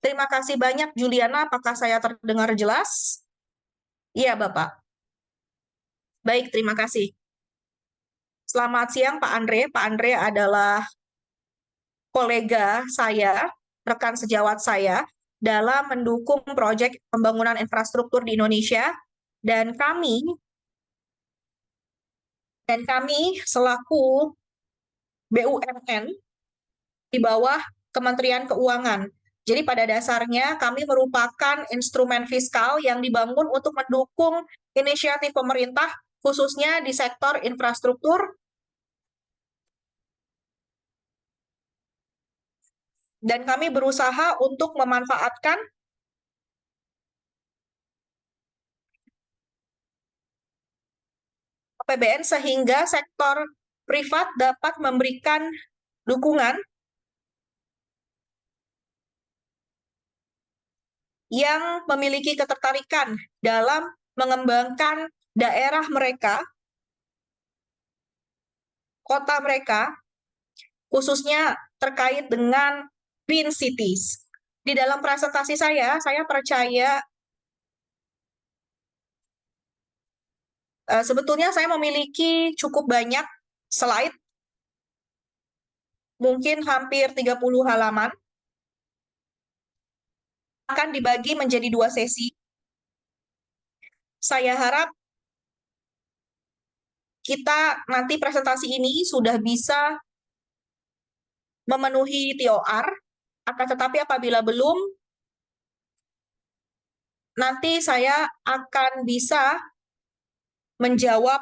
Terima kasih banyak, Juliana. Apakah saya terdengar jelas? Iya, Bapak. Baik, terima kasih. Selamat siang, Pak Andre. Pak Andre adalah kolega saya, rekan sejawat saya, dalam mendukung proyek pembangunan infrastruktur di Indonesia. Dan kami selaku BUMN di bawah Kementerian Keuangan. Jadi pada dasarnya kami merupakan instrumen fiskal yang dibangun untuk mendukung inisiatif pemerintah khususnya di sektor infrastruktur, dan kami berusaha untuk memanfaatkan APBN sehingga sektor privat dapat memberikan dukungan yang memiliki ketertarikan dalam mengembangkan daerah mereka, kota mereka, khususnya terkait dengan green cities. Di dalam presentasi saya percaya sebetulnya saya memiliki cukup banyak slide, mungkin hampir 30 halaman, akan dibagi menjadi 2 sesi. Saya harap kita nanti presentasi ini sudah bisa memenuhi TOR, akan tetapi apabila belum, nanti saya akan bisa menjawab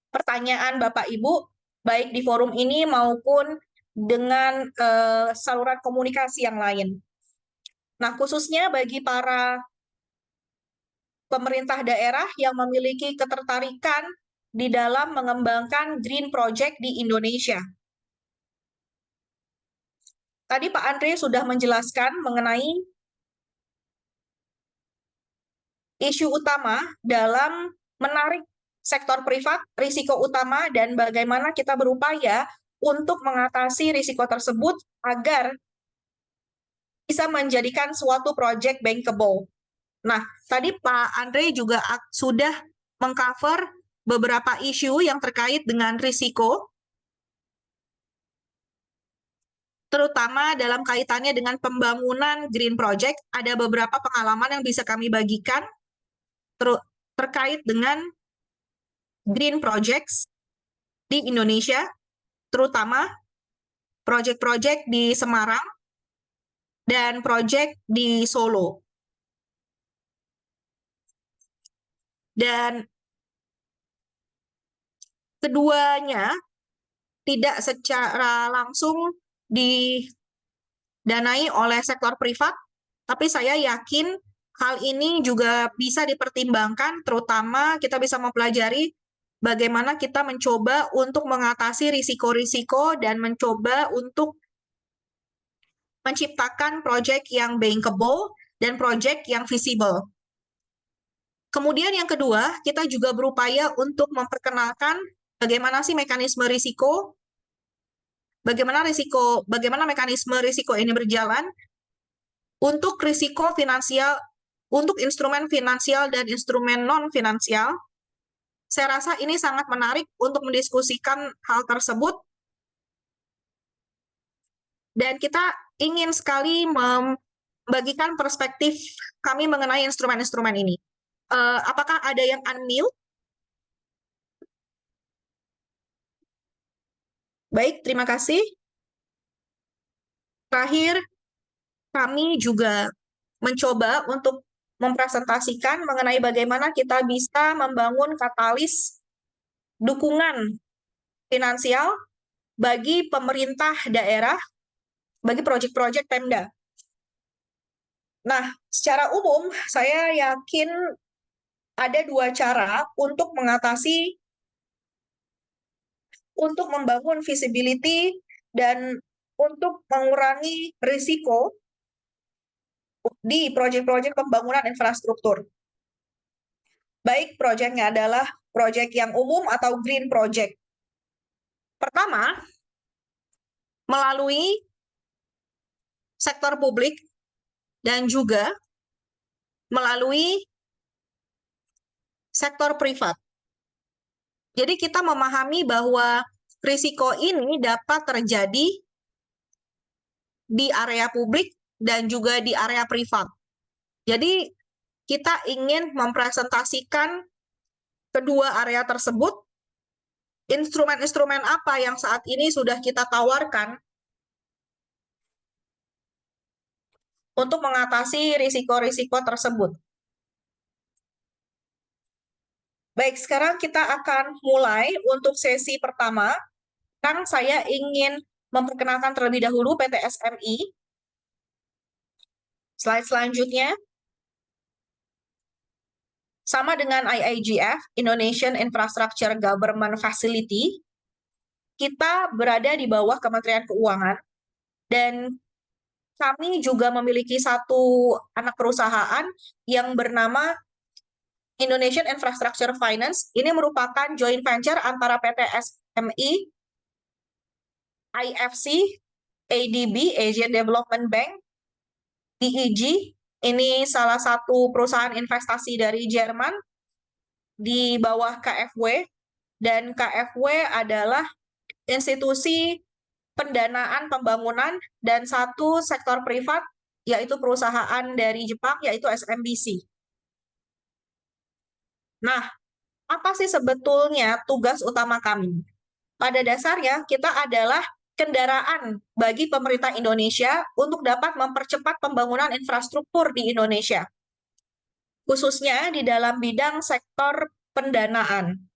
pertanyaan Bapak Ibu, baik di forum ini maupun dengan saluran komunikasi yang lain. Nah, khususnya bagi para pemerintah daerah yang memiliki ketertarikan di dalam mengembangkan green project di Indonesia. Tadi Pak Andre sudah menjelaskan mengenai isu utama dalam menarik sektor privat, risiko utama, dan bagaimana kita berupaya untuk mengatasi risiko tersebut agar bisa menjadikan suatu project bankable. Nah, tadi Pak Andre juga sudah mengcover beberapa isu yang terkait dengan risiko, terutama dalam kaitannya dengan pembangunan green project. Ada beberapa pengalaman yang bisa kami bagikan terkait dengan green projects di Indonesia, terutama project-project di Semarang dan project di Solo. Dan keduanya tidak secara langsung didanai oleh sektor privat, tapi saya yakin hal ini juga bisa dipertimbangkan, terutama kita bisa mempelajari bagaimana kita mencoba untuk mengatasi risiko-risiko dan mencoba untuk menciptakan proyek yang bankable dan proyek yang visible. Kemudian yang kedua, kita juga berupaya untuk memperkenalkan bagaimana sih mekanisme risiko, bagaimana mekanisme risiko ini berjalan untuk risiko finansial, untuk instrumen finansial dan instrumen non-finansial. Saya rasa ini sangat menarik untuk mendiskusikan hal tersebut, dan kita ingin sekali membagikan perspektif kami mengenai instrumen-instrumen ini. Apakah ada yang unmute? Baik, terima kasih. Terakhir, kami juga mencoba untuk mempresentasikan mengenai bagaimana kita bisa membangun katalis dukungan finansial bagi pemerintah daerah, bagi proyek-proyek Pemda. Nah, secara umum saya yakin ada 2 cara untuk membangun visibility dan untuk mengurangi risiko di proyek-proyek pembangunan infrastruktur. Baik proyeknya adalah proyek yang umum atau green project. Pertama, melalui sektor publik dan juga melalui sektor privat. Jadi kita memahami bahwa risiko ini dapat terjadi di area publik dan juga di area privat. Jadi kita ingin mempresentasikan kedua area tersebut, instrumen-instrumen apa yang saat ini sudah kita tawarkan untuk mengatasi risiko-risiko tersebut. Baik, sekarang kita akan mulai untuk sesi pertama. Sekarang saya ingin memperkenalkan terlebih dahulu PT SMI. Slide selanjutnya. Sama dengan IIGF, Indonesian Infrastructure Government Facility, kita berada di bawah Kementerian Keuangan, dan kami juga memiliki satu anak perusahaan yang bernama Indonesian Infrastructure Finance. Ini merupakan joint venture antara PT SMI, IFC, ADB, Asian Development Bank, DEG, ini salah satu perusahaan investasi dari Jerman, di bawah KfW, dan KfW adalah institusi pendanaan pembangunan dan satu sektor privat, yaitu perusahaan dari Jepang, yaitu SMBC. Nah, apa sih sebetulnya tugas utama kami? Pada dasarnya, kita adalah kendaraan bagi pemerintah Indonesia untuk dapat mempercepat pembangunan infrastruktur di Indonesia, khususnya di dalam bidang sektor pendanaan.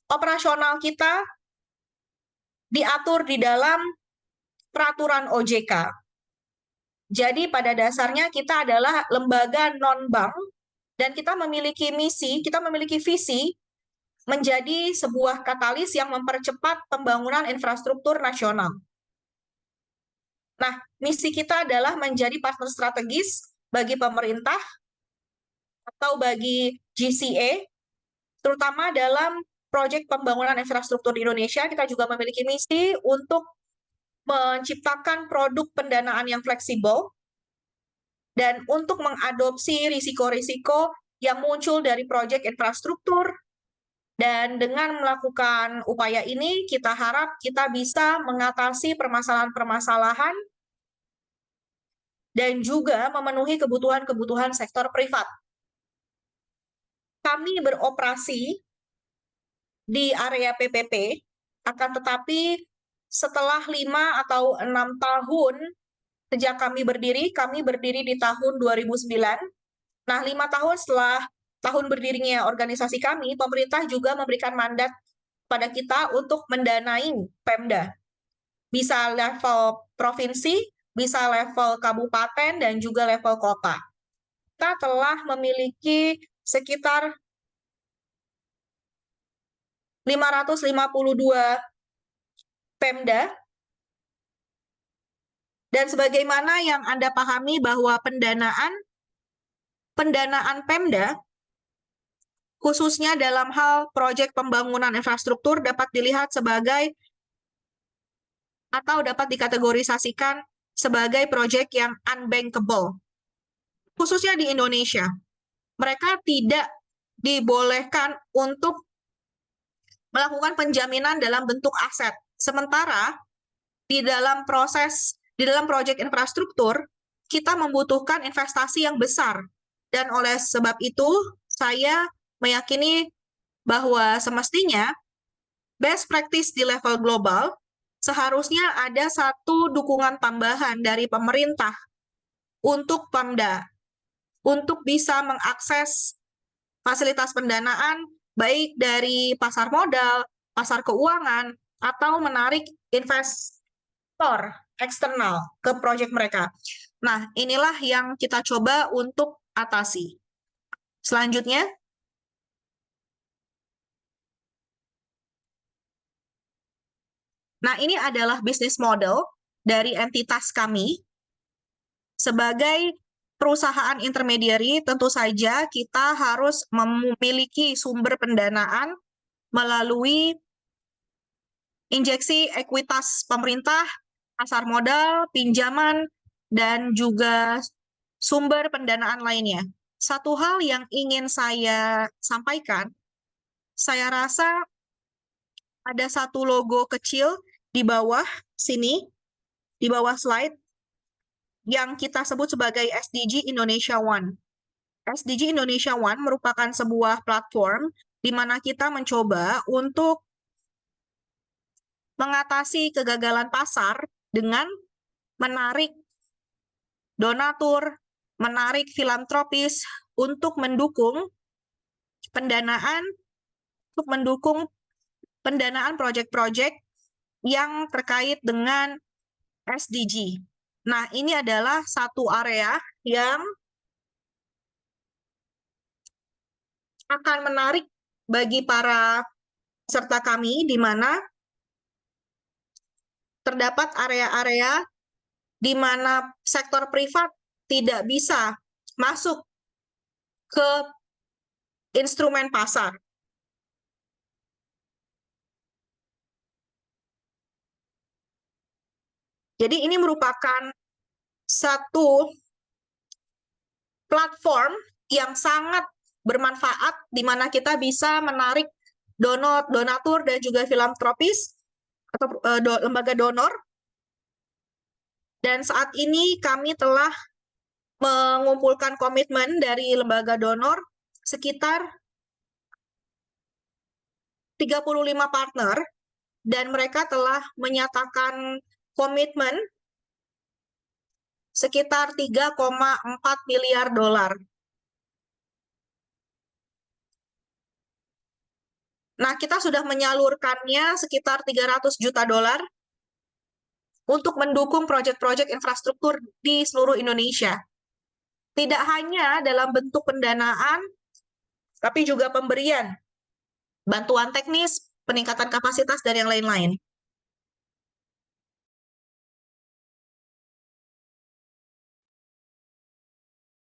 Operasional kita diatur di dalam peraturan OJK. Jadi pada dasarnya kita adalah lembaga non-bank dan kita memiliki misi, kita memiliki visi menjadi sebuah katalis yang mempercepat pembangunan infrastruktur nasional. Nah, misi kita adalah menjadi partner strategis bagi pemerintah atau bagi GCA, terutama dalam proyek pembangunan infrastruktur di Indonesia. Kita juga memiliki misi untuk menciptakan produk pendanaan yang fleksibel dan untuk mengadopsi risiko-risiko yang muncul dari proyek infrastruktur. Dan dengan melakukan upaya ini, kita harap kita bisa mengatasi permasalahan-permasalahan dan juga memenuhi kebutuhan-kebutuhan sektor privat. Kami beroperasi di area PPP, akan tetapi setelah 5 atau 6 tahun sejak kami berdiri di tahun 2009. Nah, 5 tahun setelah tahun berdirinya organisasi kami, pemerintah juga memberikan mandat pada kita untuk mendanai Pemda. Bisa level provinsi, bisa level kabupaten, dan juga level kota. Kita telah memiliki sekitar 552 Pemda, dan sebagaimana yang Anda pahami bahwa pendanaan Pemda, khususnya dalam hal proyek pembangunan infrastruktur, dapat dilihat sebagai atau dapat dikategorisasikan sebagai proyek yang unbankable. Khususnya di Indonesia, mereka tidak dibolehkan untuk melakukan penjaminan dalam bentuk aset. Sementara di dalam proyek infrastruktur, kita membutuhkan investasi yang besar. Dan oleh sebab itu, saya meyakini bahwa semestinya best practice di level global seharusnya ada satu dukungan tambahan dari pemerintah untuk Pemda, untuk bisa mengakses fasilitas pendanaan baik dari pasar modal, pasar keuangan, atau menarik investor eksternal ke proyek mereka. Nah, inilah yang kita coba untuk atasi. Selanjutnya, nah ini adalah bisnis model dari entitas kami. Sebagai perusahaan intermediary, tentu saja kita harus memiliki sumber pendanaan melalui injeksi ekuitas pemerintah, pasar modal, pinjaman, dan juga sumber pendanaan lainnya. Satu hal yang ingin saya sampaikan, saya rasa ada satu logo kecil di bawah sini, di bawah slide, yang kita sebut sebagai SDG Indonesia One. SDG Indonesia One merupakan sebuah platform di mana kita mencoba untuk mengatasi kegagalan pasar dengan menarik donatur, menarik filantropis untuk mendukung pendanaan proyek-proyek yang terkait dengan SDG. Nah, ini adalah satu area yang akan menarik bagi para peserta kami, di mana terdapat area-area di mana sektor privat tidak bisa masuk ke instrumen pasar. Jadi ini merupakan satu platform yang sangat bermanfaat di mana kita bisa menarik donatur dan juga filantropis atau lembaga donor. Dan saat ini kami telah mengumpulkan komitmen dari lembaga donor sekitar 35 partner, dan mereka telah menyatakan komitmen sekitar 3,4 miliar dolar. Nah, kita sudah menyalurkannya sekitar 300 juta dolar untuk mendukung proyek-proyek infrastruktur di seluruh Indonesia. Tidak hanya dalam bentuk pendanaan, tapi juga pemberian bantuan teknis, peningkatan kapasitas, dan yang lain-lain.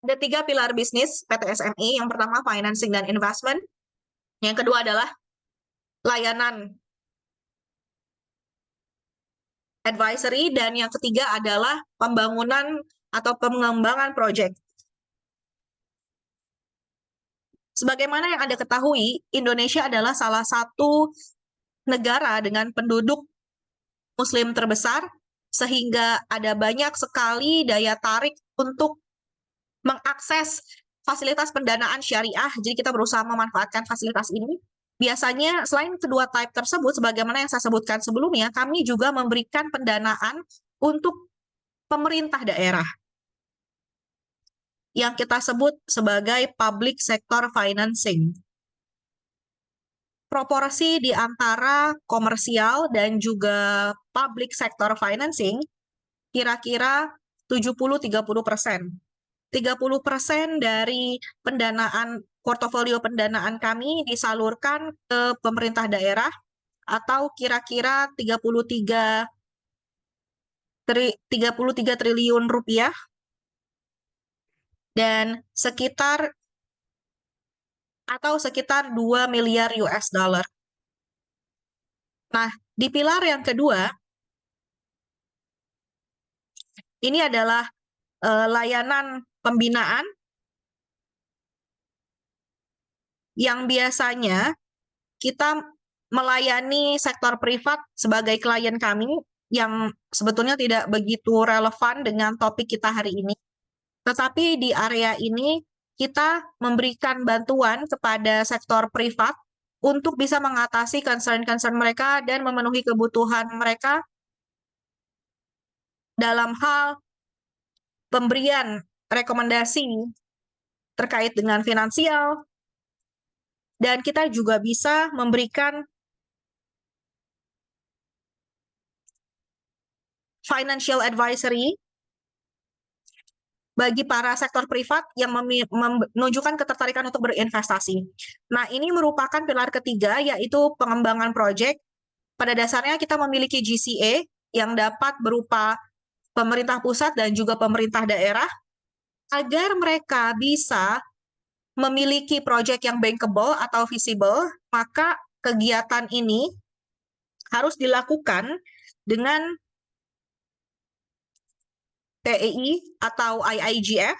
Ada 3 pilar bisnis PT SMI. Yang pertama, financing dan investment. Yang kedua adalah layanan advisory, dan yang ketiga adalah pembangunan atau pengembangan proyek. Sebagaimana yang Anda ketahui, Indonesia adalah salah satu negara dengan penduduk Muslim terbesar, sehingga ada banyak sekali daya tarik untuk mengakses fasilitas pendanaan syariah. Jadi kita berusaha memanfaatkan fasilitas ini. Biasanya selain kedua type tersebut, sebagaimana yang saya sebutkan sebelumnya, kami juga memberikan pendanaan untuk pemerintah daerah yang kita sebut sebagai public sector financing. Proporsi di antara komersial dan juga public sector financing kira-kira 70-30%. 30% dari pendanaan portofolio pendanaan kami disalurkan ke pemerintah daerah, atau kira-kira 33 triliun rupiah, dan sekitar 2 miliar US dollar. Nah, di pilar yang kedua, ini adalah layanan pembinaan yang biasanya kita melayani sektor privat sebagai klien kami, yang sebetulnya tidak begitu relevan dengan topik kita hari ini. Tetapi di area ini kita memberikan bantuan kepada sektor privat untuk bisa mengatasi concern-concern mereka dan memenuhi kebutuhan mereka dalam hal pemberian rekomendasi terkait dengan finansial, dan kita juga bisa memberikan financial advisory bagi para sektor privat yang menunjukkan ketertarikan untuk berinvestasi. Nah, ini merupakan pilar ketiga, yaitu pengembangan proyek. Pada dasarnya kita memiliki GCA yang dapat berupa pemerintah pusat dan juga pemerintah daerah, agar mereka bisa memiliki proyek yang bankable atau visible. Maka kegiatan ini harus dilakukan dengan TEI atau IIGF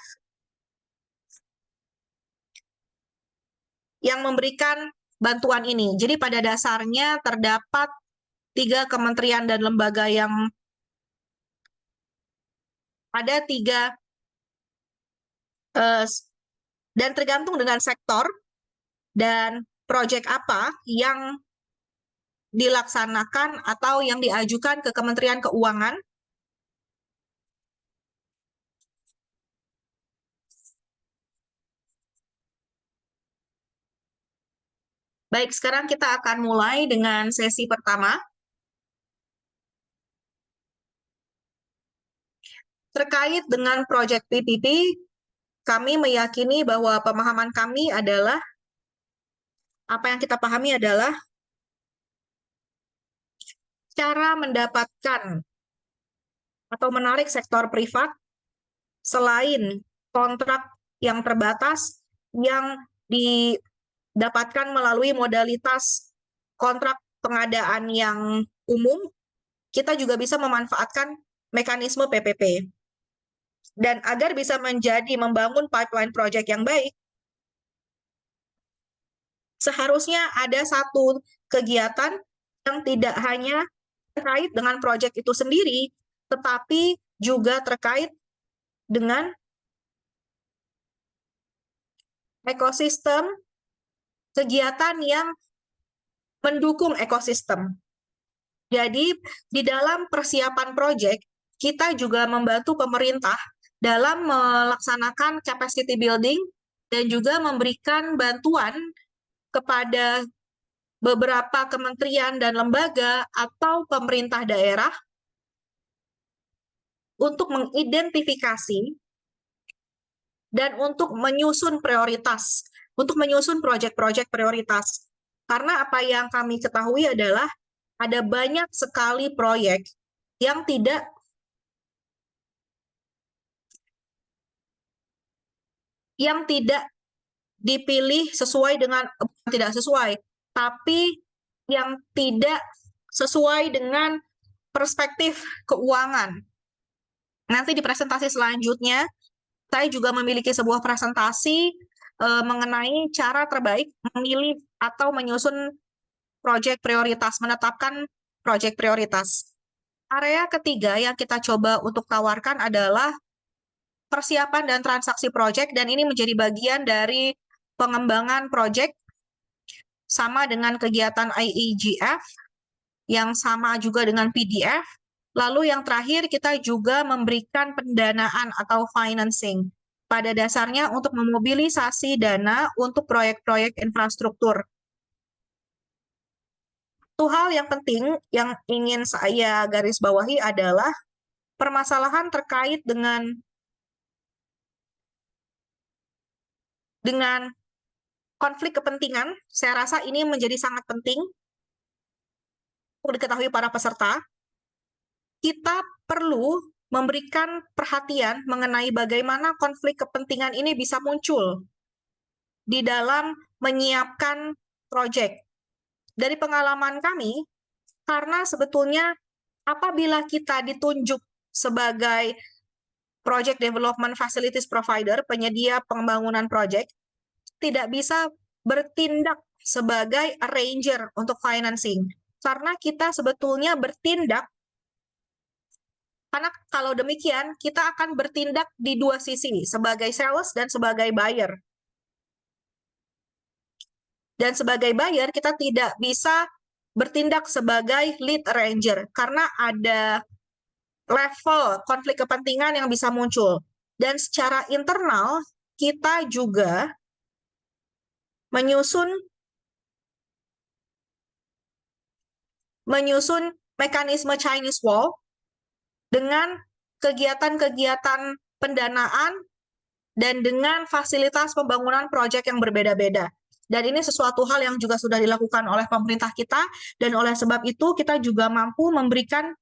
yang memberikan bantuan ini. Jadi pada dasarnya terdapat 3 kementerian dan lembaga yang ada 3 dan tergantung dengan sektor dan proyek apa yang dilaksanakan atau yang diajukan ke Kementerian Keuangan. Baik, sekarang kita akan mulai dengan sesi pertama. Terkait dengan proyek PPP, kami meyakini bahwa pemahaman kami adalah, apa yang kita pahami adalah cara mendapatkan atau menarik sektor privat selain kontrak yang terbatas yang didapatkan melalui modalitas kontrak pengadaan yang umum, kita juga bisa memanfaatkan mekanisme PPP. Dan agar bisa membangun pipeline project yang baik, seharusnya ada satu kegiatan yang tidak hanya terkait dengan proyek itu sendiri, tetapi juga terkait dengan ekosistem kegiatan yang mendukung ekosistem. Jadi, di dalam persiapan proyek, kita juga membantu pemerintah dalam melaksanakan capacity building dan juga memberikan bantuan kepada beberapa kementerian dan lembaga atau pemerintah daerah untuk mengidentifikasi dan untuk menyusun prioritas, untuk menyusun proyek-proyek prioritas. Karena apa yang kami ketahui adalah ada banyak sekali proyek yang tidak dipilih sesuai dengan, tidak sesuai, tapi yang tidak sesuai dengan perspektif keuangan. Nanti di presentasi selanjutnya, saya juga memiliki sebuah presentasi mengenai cara terbaik memilih atau menyusun proyek prioritas, menetapkan proyek prioritas. Area ketiga yang kita coba untuk tawarkan adalah persiapan dan transaksi proyek, dan ini menjadi bagian dari pengembangan proyek sama dengan kegiatan IEGF, yang sama juga dengan PDF. Lalu yang terakhir, kita juga memberikan pendanaan atau financing. Pada dasarnya untuk memobilisasi dana untuk proyek-proyek infrastruktur. Satu hal yang penting yang ingin saya garis bawahi adalah permasalahan terkait dengan konflik kepentingan. Saya rasa ini menjadi sangat penting untuk diketahui para peserta. Kita perlu memberikan perhatian mengenai bagaimana konflik kepentingan ini bisa muncul di dalam menyiapkan proyek. Dari pengalaman kami, karena sebetulnya apabila kita ditunjuk sebagai Project Development Facilities Provider, penyedia pembangunan proyek, tidak bisa bertindak sebagai arranger untuk financing. Karena kita sebetulnya bertindak, karena kalau demikian, kita akan bertindak di dua sisi, sebagai sales dan sebagai buyer. Dan sebagai buyer, kita tidak bisa bertindak sebagai lead arranger, karena ada level konflik kepentingan yang bisa muncul. Dan secara internal, kita juga menyusun mekanisme Chinese Wall dengan kegiatan-kegiatan pendanaan dan dengan fasilitas pembangunan proyek yang berbeda-beda. Dan ini sesuatu hal yang juga sudah dilakukan oleh pemerintah kita, dan oleh sebab itu kita juga mampu memberikan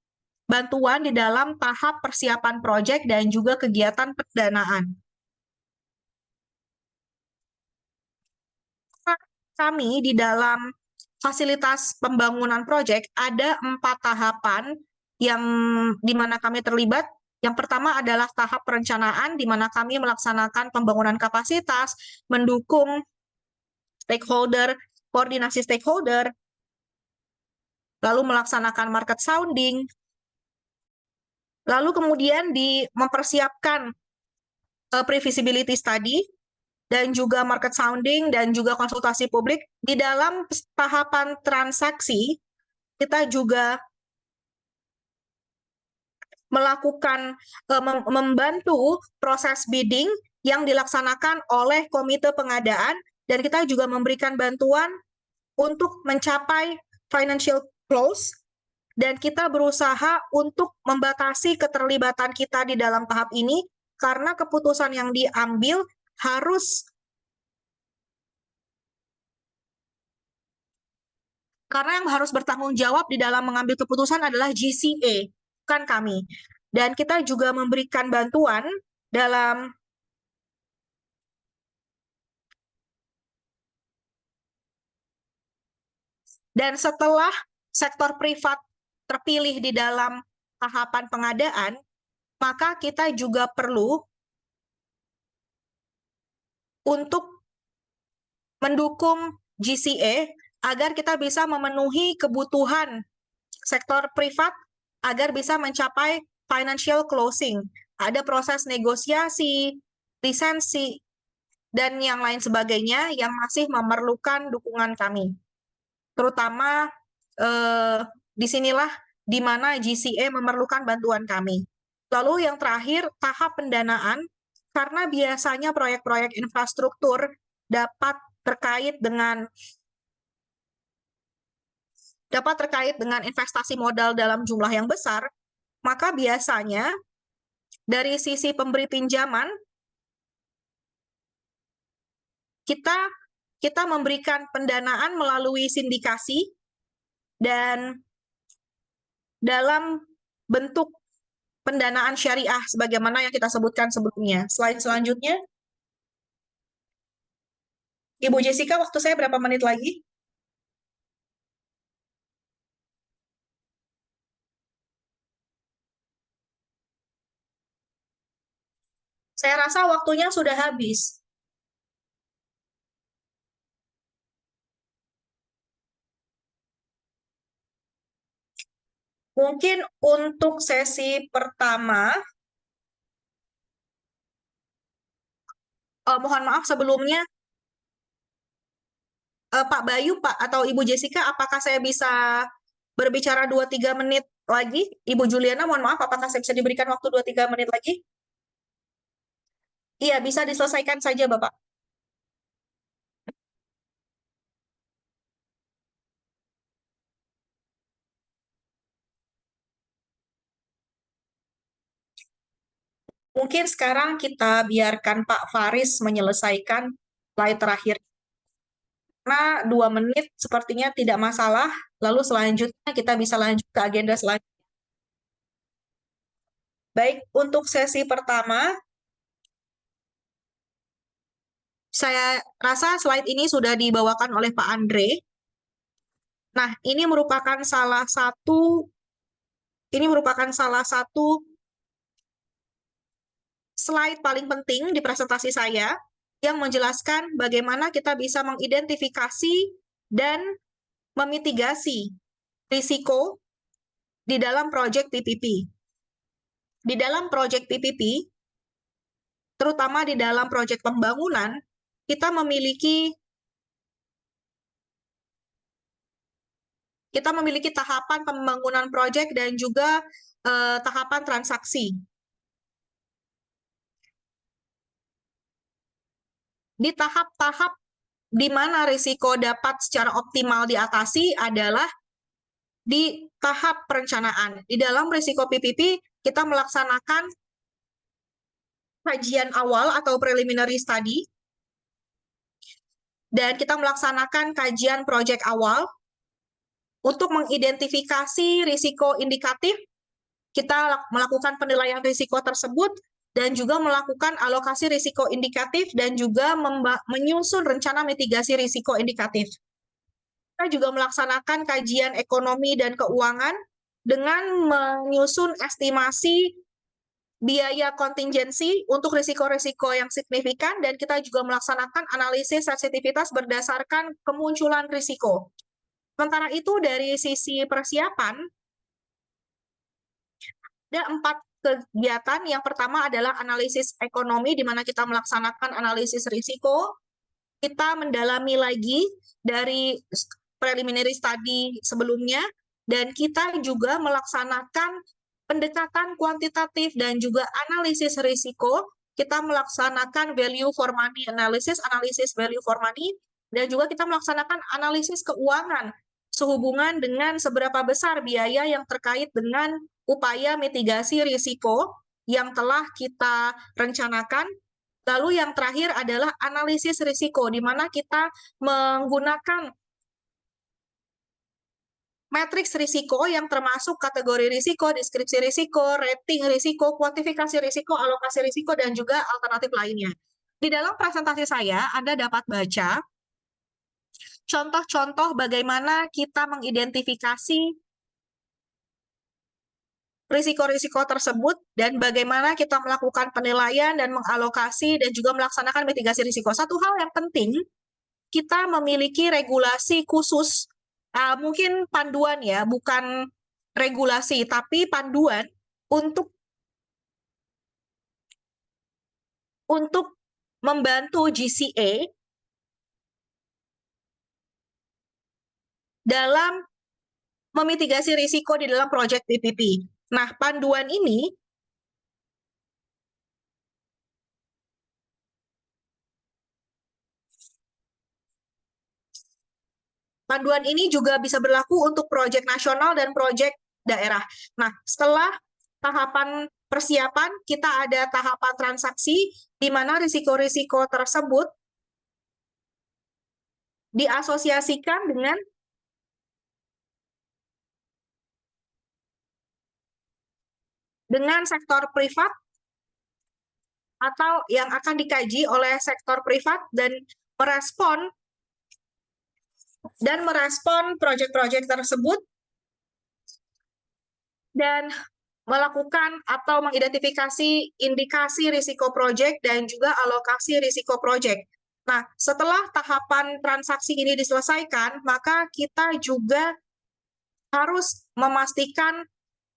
bantuan di dalam tahap persiapan proyek dan juga kegiatan pendanaan. Kami di dalam fasilitas pembangunan proyek ada 4 tahapan yang di mana kami terlibat. Yang pertama adalah tahap perencanaan, di mana kami melaksanakan pembangunan kapasitas, mendukung stakeholder, koordinasi stakeholder, lalu melaksanakan market sounding, lalu kemudian mempersiapkan pre-feasibility study, dan juga market sounding, dan juga konsultasi publik. Di dalam tahapan transaksi, kita juga melakukan, membantu proses bidding yang dilaksanakan oleh komite pengadaan, dan kita juga memberikan bantuan untuk mencapai financial close, dan kita berusaha untuk membatasi keterlibatan kita di dalam tahap ini, karena keputusan yang diambil karena yang harus bertanggung jawab di dalam mengambil keputusan adalah GCA, bukan kami. Dan kita juga memberikan bantuan dan setelah sektor privat terpilih di dalam tahapan pengadaan, maka kita juga perlu untuk mendukung GCA agar kita bisa memenuhi kebutuhan sektor privat agar bisa mencapai financial closing. Ada proses negosiasi, lisensi, dan yang lain sebagainya yang masih memerlukan dukungan kami. Terutama disinilah di mana GCA memerlukan bantuan kami. Lalu yang terakhir, tahap pendanaan, karena biasanya proyek-proyek infrastruktur dapat terkait dengan investasi modal dalam jumlah yang besar, maka biasanya dari sisi pemberi pinjaman, kita memberikan pendanaan melalui sindikasi dan dalam bentuk pendanaan syariah sebagaimana yang kita sebutkan sebelumnya. Slide selanjutnya. Ibu Jessica, waktu saya berapa menit lagi? Saya rasa waktunya sudah habis. Mungkin untuk sesi pertama, mohon maaf sebelumnya, Pak Bayu, Pak atau Ibu Jessica, apakah saya bisa berbicara 2-3 menit lagi? Ibu Juliana, mohon maaf, apakah saya bisa diberikan waktu 2-3 menit lagi? Iya, bisa diselesaikan saja, Bapak. Mungkin sekarang kita biarkan Pak Faris menyelesaikan slide terakhir. Karena 2 menit sepertinya tidak masalah, lalu selanjutnya kita bisa lanjut ke agenda selanjutnya. Baik, untuk sesi pertama, saya rasa slide ini sudah dibawakan oleh Pak Andre. Nah, ini merupakan salah satu slide paling penting di presentasi saya yang menjelaskan bagaimana kita bisa mengidentifikasi dan memitigasi risiko di dalam proyek PPP. Di dalam proyek PPP, terutama di dalam proyek pembangunan, kita memiliki tahapan pembangunan proyek dan juga tahapan transaksi. Di tahap-tahap di mana risiko dapat secara optimal diatasi adalah di tahap perencanaan. Di dalam risiko PPP, kita melaksanakan kajian awal atau preliminary study, dan kita melaksanakan kajian proyek awal untuk mengidentifikasi risiko indikatif. Kita melakukan penilaian risiko tersebut dan juga melakukan alokasi risiko indikatif dan juga menyusun rencana mitigasi risiko indikatif. Kita juga melaksanakan kajian ekonomi dan keuangan dengan menyusun estimasi biaya kontingensi untuk risiko-risiko yang signifikan, dan kita juga melaksanakan analisis sensitivitas berdasarkan kemunculan risiko. Sementara itu, dari sisi persiapan, ada 4 kegiatan. Yang pertama adalah analisis ekonomi, di mana kita melaksanakan analisis risiko. Kita mendalami lagi dari preliminary study sebelumnya, dan kita juga melaksanakan pendekatan kuantitatif dan juga analisis risiko. Kita melaksanakan value for money analysis, analisis value for money, dan juga kita melaksanakan analisis keuangan sehubungan dengan seberapa besar biaya yang terkait dengan upaya mitigasi risiko yang telah kita rencanakan. Lalu yang terakhir adalah analisis risiko, di mana kita menggunakan matriks risiko yang termasuk kategori risiko, deskripsi risiko, rating risiko, kuantifikasi risiko, alokasi risiko, dan juga alternatif lainnya. Di dalam presentasi saya, Anda dapat baca contoh-contoh bagaimana kita mengidentifikasi risiko-risiko tersebut dan bagaimana kita melakukan penilaian dan mengalokasi dan juga melaksanakan mitigasi risiko. Satu hal yang penting, kita memiliki regulasi khusus, mungkin panduan ya, bukan regulasi, tapi panduan untuk membantu GCA dalam memitigasi risiko di dalam proyek PPP. Nah, panduan ini juga bisa berlaku untuk proyek nasional dan proyek daerah. Nah, setelah tahapan persiapan, kita ada tahapan transaksi, di mana risiko-risiko tersebut diasosiasikan dengan sektor privat atau yang akan dikaji oleh sektor privat dan merespon proyek-proyek tersebut dan melakukan atau mengidentifikasi indikasi risiko proyek dan juga alokasi risiko proyek. Nah, setelah tahapan transaksi ini diselesaikan, maka kita juga harus memastikan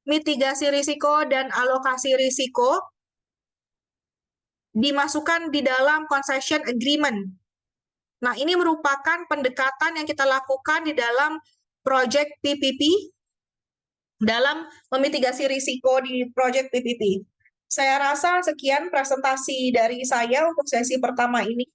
mitigasi risiko dan alokasi risiko dimasukkan di dalam concession agreement. Nah, ini merupakan pendekatan yang kita lakukan di dalam proyek PPP dalam memitigasi risiko di proyek PPP. Saya rasa sekian presentasi dari saya untuk sesi pertama ini.